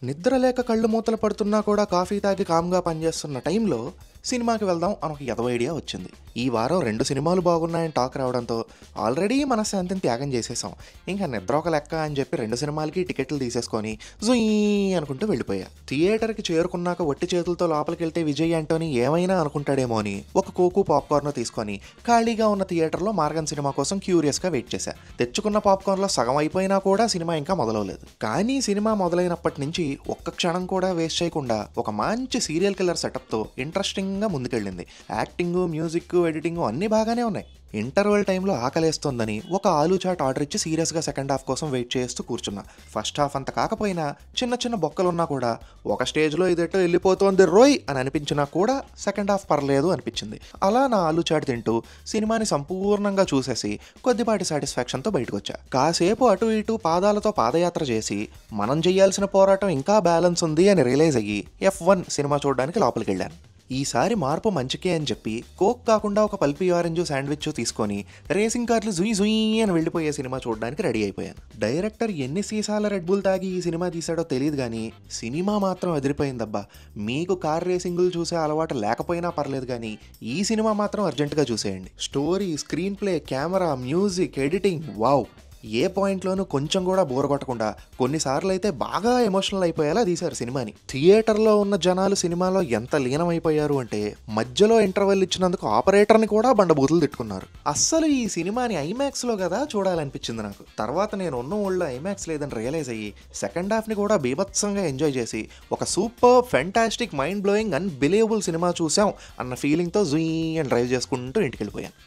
నిద్ర లేక కళ్ళు మూతలు పడుతున్నా కూడా కాఫీ తాగి కామ్గా పనిచేస్తున్న టైంలో సినిమాకి వెళ్దాం అని ఒక ఎదవ ఐడియా వచ్చింది. ఈ వారం 2 సినిమాలు బాగున్నాయని టాక్ రావడంతో ఆల్రెడీ మనశ్శాంతిని త్యాగం చేసేసాం. ఇంకా నిద్ర ఒక లెక్క అని చెప్పి 2 సినిమాలకి టికెట్లు తీసేసుకొని జుయ్ అనుకుంటూ వెళ్ళిపోయా. థియేటర్కి చేరుకున్నాక ఒట్టి చేతులతో లోపలికి వెళ్తే విజయ్ యాంటోనీ ఏమైనా అనుకుంటాడేమో అని ఒక కోకు పాప్కార్న్ తీసుకొని ఖాళీగా ఉన్న థియేటర్లో మార్గన్ సినిమా కోసం క్యూరియస్గా వెయిట్ చేశా. తెచ్చుకున్న పాప్కార్న్లో సగం అయిపోయినా కూడా సినిమా ఇంకా మొదలవలేదు. కానీ సినిమా మొదలైనప్పటి నుంచి ఒక్క క్షణం కూడా వేస్ట్ చేయకుండా ఒక మంచి సీరియల్ కిల్లర్ సెటప్తో ఇంట్రెస్టింగ్గా ముందుకెళ్ళింది. యాక్టింగ్, మ్యూజిక్, ఎడిటింగ్ అన్నీ బాగానే ఉన్నాయి. ఇంటర్వెల్ టైంలో ఆకలేస్తోందని ఒక ఆలూ చాట్ ఆర్డర్ ఇచ్చి సీరియస్గా సెకండ్ హాఫ్ కోసం వెయిట్ చేస్తూ కూర్చున్నా. ఫస్ట్ హాఫ్ అంత కాకపోయినా చిన్న చిన్న బొక్కలున్నా కూడా ఒక స్టేజ్లో ఇదేటో వెళ్ళిపోతోంది రోయ్ అని అనిపించినా కూడా సెకండ్ హాఫ్ పర్లేదు అనిపించింది. అలా నా ఆలూ చాట్ తింటూ సినిమాని సంపూర్ణంగా చూసేసి కొద్దిపాటి సాటిస్ఫాక్షన్తో బయటకు వచ్చా. కాసేపు అటు ఇటు పాదాలతో పాదయాత్ర చేసి మనం చేయాల్సిన పోరాటం ఇంకా బ్యాలెన్స్ ఉంది అని రియలైజ్ అయ్యి F1 సినిమా చూడడానికి లోపలికి వెళ్ళాను. ఈసారి మార్పు మంచికే అని చెప్పి కోక్ కాకుండా ఒక పల్పీ ఆరెంజ్ శాండ్విచ్ తీసుకొని రేసింగ్ కార్లు జుయ్ జుయ్ అని వెళ్ళిపోయే సినిమా చూడడానికి రెడీ అయిపోయాను. డైరెక్టర్ ఎన్ని సీసాల రెడ్ బుల్ తాగి ఈ సినిమా తీసాడో తెలియదు కానీ సినిమా మాత్రం అదిరిపోయిందబ్బా. మీకు కార్ రేసింగులు చూసే అలవాటు లేకపోయినా పర్లేదు కానీ ఈ సినిమా మాత్రం అర్జెంటుగా చూసేయండి. Story, screen play, camera, music, editing wow. ఏ పాయింట్లోనూ కొంచెం కూడా బోర్ కొట్టకుండా కొన్నిసార్లు అయితే బాగా ఎమోషనల్ అయిపోయేలా తీశారు సినిమాని. థియేటర్లో ఉన్న జనాలు సినిమాలో ఎంత లీనమైపోయారు అంటే మధ్యలో ఇంటర్వెల్ ఇచ్చినందుకు ఆపరేటర్ని కూడా బండబూతులు తిట్టుకున్నారు. అస్సలు ఈ సినిమాని ఐమాక్స్లో కదా చూడాలనిపించింది నాకు. తర్వాత నేను ఉన్న ఊళ్ళో ఐమాక్స్ లేదని రియలైజ్ అయ్యి సెకండ్ హాఫ్ని కూడా బీభత్సంగా ఎంజాయ్ చేసి ఒక super fantastic mind blowing unbelievable cinema చూసాం అన్న ఫీలింగ్తో జుయ్ అని డ్రైవ్ చేసుకుంటూ ఇంటికి వెళ్ళిపోయాను.